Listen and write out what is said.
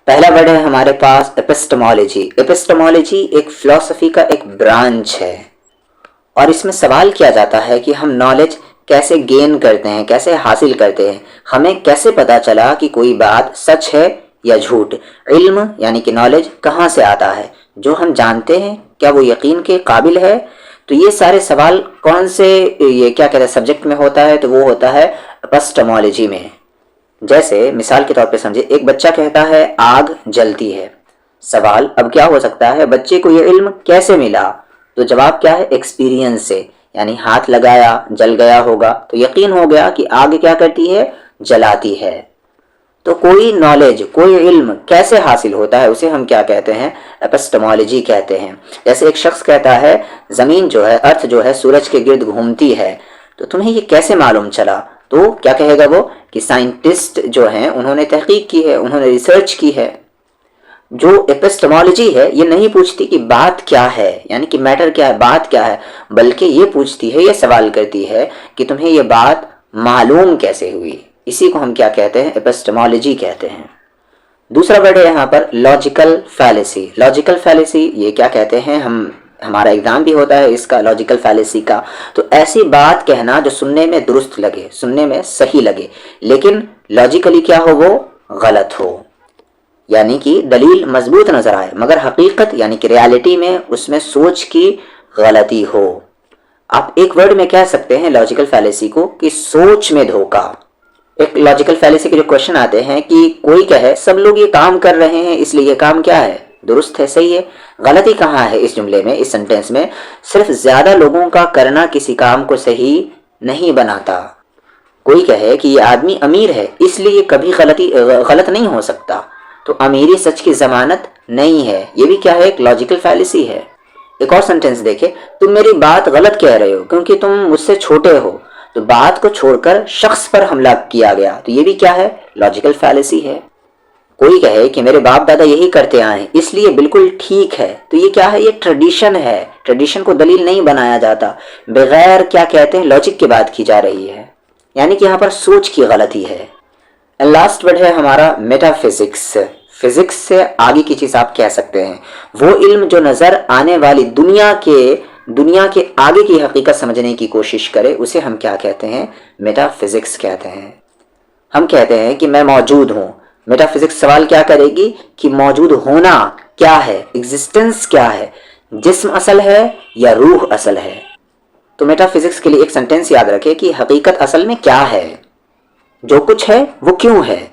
پہلا ورڈ ہے ہمارے پاس اپسٹمالوجی. اپسٹمالوجی ایک فلسفی کا ایک برانچ ہے اور اس میں سوال کیا جاتا ہے کہ ہم نالج کیسے گین کرتے ہیں, کیسے حاصل کرتے ہیں, ہمیں کیسے پتا چلا کہ کوئی بات سچ ہے یا جھوٹ. علم یعنی کہ نالج کہاں سے آتا ہے, جو ہم جانتے ہیں کیا وہ یقین کے قابل ہے. تو یہ سارے سوال کون سے یہ کیا کہتے ہیں سبجیکٹ میں ہوتا ہے, تو وہ ہوتا ہے اپسٹمالوجی میں. جیسے مثال کے طور پہ سمجھے, ایک بچہ کہتا ہے آگ جلتی ہے. سوال اب کیا ہو سکتا ہے, بچے کو یہ علم کیسے ملا؟ تو جواب کیا ہے, ایکسپیرینس سے, یعنی ہاتھ لگایا جل گیا ہوگا تو یقین ہو گیا کہ آگ کیا کرتی ہے, جلاتی ہے. تو کوئی نالج, کوئی علم کیسے حاصل ہوتا ہے, اسے ہم کیا کہتے ہیں, اپسٹمالوجی کہتے ہیں. جیسے ایک شخص کہتا ہے زمین جو ہے, ارتھ جو ہے سورج کے گرد گھومتی ہے, تو تمہیں یہ کیسے معلوم چلا؟ تو کیا کہے گا وہ کہ سائنٹسٹ جو ہیں انہوں نے تحقیق کی ہے, انہوں نے ریسرچ کی ہے. جو اپسٹمالوجی ہے یہ نہیں پوچھتی کہ بات کیا ہے, یعنی کہ میٹر کیا ہے, بات کیا ہے, بلکہ یہ پوچھتی ہے, یہ سوال کرتی ہے کہ تمہیں یہ بات معلوم کیسے ہوئی. اسی کو ہم کیا کہتے ہیں, اپسٹمالوجی کہتے ہیں. دوسرا ورڈ ہے یہاں پر لاجیکل فیلیسی. لاجیکل فیلیسی یہ کیا کہتے ہیں, ہمارا ایگزام بھی ہوتا ہے اس کا, لاجیکل فیلیسی کا. تو ایسی بات کہنا جو سننے میں درست لگے, سننے میں صحیح لگے, لیکن لاجیکلی کیا ہو, وہ غلط ہو. یعنی کہ دلیل مضبوط نظر آئے مگر حقیقت یعنی کہ ریالٹی میں اس میں سوچ کی غلطی ہو. آپ ایک ورڈ میں کہہ سکتے ہیں لاجیکل فیلیسی کو کہ سوچ میں دھوکا. ایک لاجیکل فیلیسی کے جو کوشچن آتے ہیں کہ کوئی کہے سب لوگ یہ کام کر رہے ہیں اس لیے یہ کام کیا ہے, درست ہے, صحیح ہے. غلطی کہاں ہے اس جملے میں, اس سنٹینس میں؟ صرف زیادہ لوگوں کا کرنا کسی کام کو صحیح نہیں بناتا. کوئی کہے کہ یہ آدمی امیر ہے اس لیے کبھی غلط نہیں ہو سکتا, تو امیری سچ کی ضمانت نہیں ہے. یہ بھی کیا ہے, ایک لاجیکل فیلیسی ہے. ایک اور سنٹینس دیکھیں, تم میری بات غلط کہہ رہے ہو کیونکہ تم مجھ سے چھوٹے ہو. تو بات کو چھوڑ کر شخص پر حملہ کیا گیا, تو یہ بھی کیا ہے, لاجیکل فیلیسی ہے. کوئی کہے کہ میرے باپ دادا یہی کرتے آئے ہیں اس لیے بالکل ٹھیک ہے, تو یہ کیا ہے, یہ ٹریڈیشن ہے. ٹریڈیشن کو دلیل نہیں بنایا جاتا, بغیر کیا کہتے ہیں لاجک کی بات کی جا رہی ہے, یعنی کہ یہاں پر سوچ کی غلطی ہے. لاسٹ ورڈ ہے ہمارا میٹا فزکس. فزکس سے آگے کی چیز آپ کہہ سکتے ہیں, وہ علم جو نظر آنے والی دنیا کے آگے کی حقیقت سمجھنے کی کوشش کرے, اسے ہم کیا کہتے ہیں, میٹا فزکس کہتے ہیں. ہم کہتے ہیں کہ میں موجود ہوں. میٹا فزکس سوال کیا کرے گی کہ موجود ہونا کیا ہے, ایگزسٹنس کیا ہے, جسم اصل ہے یا روح اصل ہے. تو میٹا فزکس کے لیے ایک سنٹینس یاد رکھے کہ حقیقت اصل میں کیا ہے, جو کچھ ہے وہ کیوں ہے.